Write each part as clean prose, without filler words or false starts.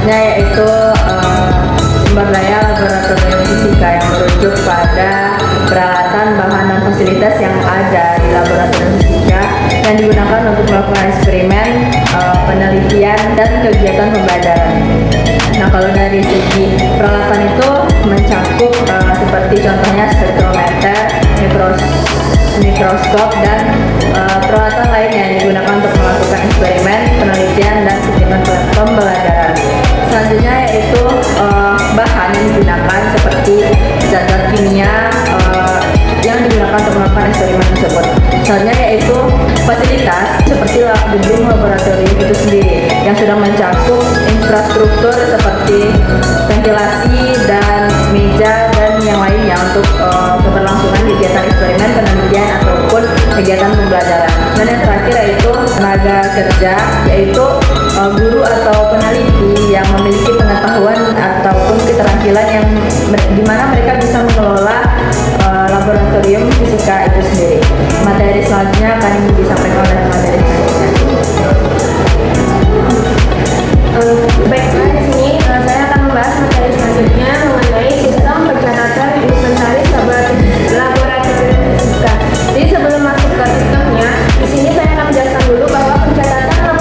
Selanjutnya yaitu sumber daya laboratorium fisika yang merujuk pada peralatan, bahan, dan fasilitas yang ada di laboratorium fisika yang digunakan untuk melakukan eksperimen, penelitian, dan kegiatan pembelajaran. Nah, kalau dari segi peralatan itu mencakup seperti contohnya spektrometer, mikroskop, dan peralatan lain yang digunakan untuk melakukan eksperimen, penelitian, dan kegiatan pembelajaran. Selanjutnya yaitu bahan yang digunakan seperti zat-zat kimia yang digunakan untuk melakukan eksperimen tersebut. Selanjutnya yaitu fasilitas seperti gedung laboratorium itu sendiri yang sudah mencakup infrastruktur seperti ventilasi dan meja dan yang lainnya untuk keberlangsungan kegiatan eksperimen, penelitian, ataupun kegiatan pembelajaran. Dan yang terakhir yaitu tenaga kerja, yaitu guru atau peneliti yang memiliki pengetahuan ataupun keterampilan yang dimana mereka bisa mengelola laboratorium fisika itu sendiri. Materi selanjutnya akan disampaikan oleh materi selanjutnya. Baiklah, di sini saya akan membahas materi selanjutnya mengenai sistem pencatatan inventaris laboratorium fisika. Jadi sebelum masuk ke sistemnya, di sini saya akan menjelaskan dulu bahwa pencatatan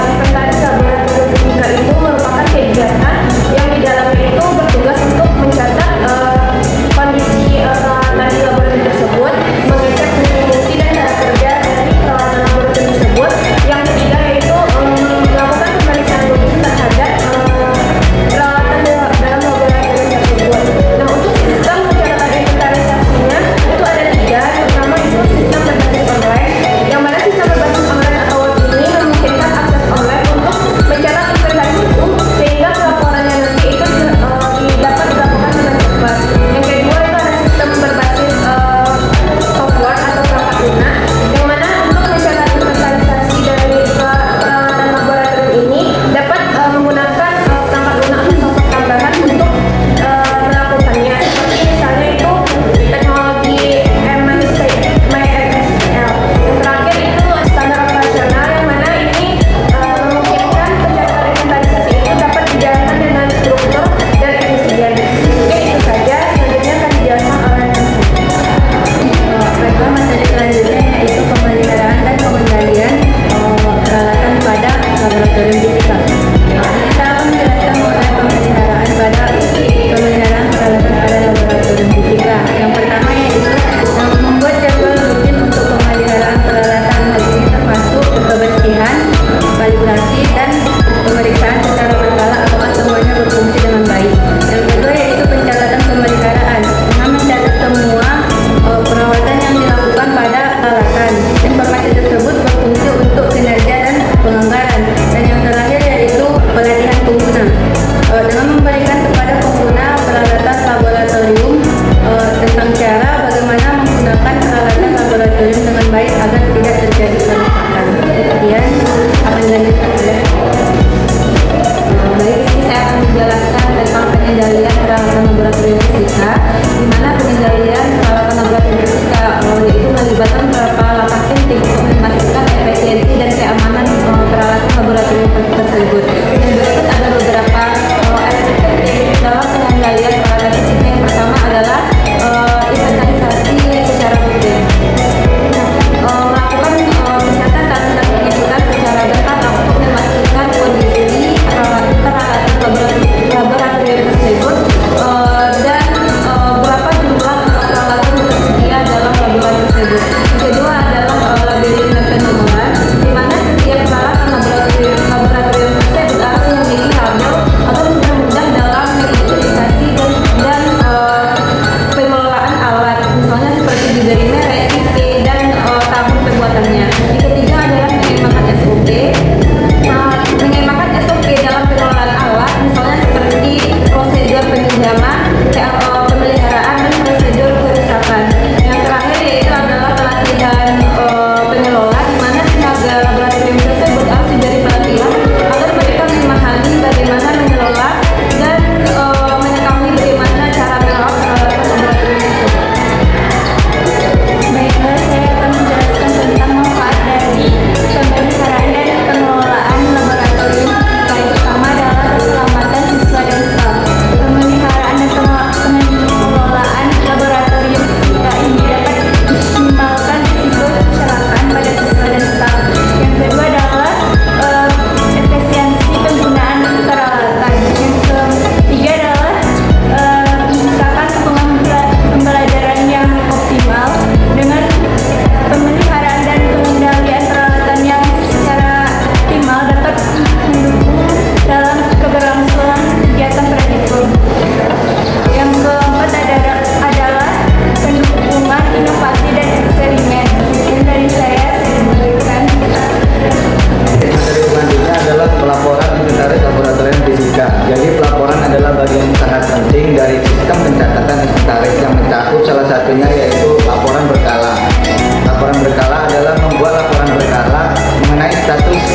inventaris laboratorium fisika itu merupakan kegiatan yang di dalamnya itu bertugas untuk mencatat kondisi peralatan di laboratorium tersebut, mengecek fungsi dan cara kerja dari peralatan laboratorium tersebut. Yang ketiga yaitu melakukan pemeriksaan rutin terhadap peralatan dalam laboratorium tersebut. Nah, untuk sistem pencatatan inventarisasinya itu ada tiga. Yang pertama itu sistem berbasis online, yang mana sistem berbasis online atau web ini memungkinkan akses online untuk mencatat inventaris itu sehingga pelaporannya nanti itu dapat dilakukan dengan cepat. Yang kedua itu ada sistem berbasis software atau perangkat lunak, yang mana untuk mencatat inventarisasi dari peralatan laboratorium ini dapat menggunakan perangkat lunak atau software tambahan untuk melakukannya. Seperti misalnya itu teknologi MySQL. Yang terakhir itu standar operasional, yang mana ini memungkinkan pencatatan inventarisasi itu dapat dijalankan dengan struktur dan efisien. Oke, itu saja. Selanjutnya akan dijelaskan oleh Baiklah, materi selanjutnya yaitu pemeliharaan dan pengendalian peralatan pada laboratorium fisika. Kita akan menjelaskan mengenai pemeliharaan peralatan pada laboratorium fisika. Yang pertama yaitu membuat jadwal rutin untuk pemeliharaan peralatan. Hal ini termasuk kebersihan, kalibrasi, dan pemeriksaan secara berkala apakah semuanya berfungsi dengan baik. Yang kedua yaitu pencatatan pemeliharaan, dengan mencatat semua perawatan yang dilakukan pada peralatan. Informasi tersebut berfungsi untuk kinerja dan penganggaran. Dan yang terakhir yaitu pelatihan pengguna, dengan memberikan kepada pengguna peralatan laboratorium tentang cara bagaimana menggunakan peralatan laboratorium dengan baik agar tidak terjadi kerusakan. Kemudian akan dilanjutkan oleh Baik, di sini saya akan menjelaskan tentang pengendalian peralatan laboratorium fisika, di mana pengendalian peralatan laboratorium fisika yaitu melibatkan beberapa langkah penting untuk memastikan efisiensi dan keamanan peralatan laboratorium tersebut. Yang berikut ada beberapa elemen penting dalam pengendalian peralatan fisika. Yang pertama adalah inventarisasi secara rutin. Melakukan pencatatan dan penghitungan secara berkala untuk memastikan kondisi peralatan laboratorium tersebut dan berapa jumlah peralatan yang tersedia dalam laboratorium tersebut. Yang kedua adalah labeling dan penomoran, di mana setiap peralatan laboratorium tersebut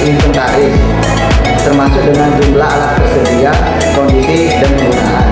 inventaris, termasuk dengan jumlah alat tersedia, kondisi dan penggunaan.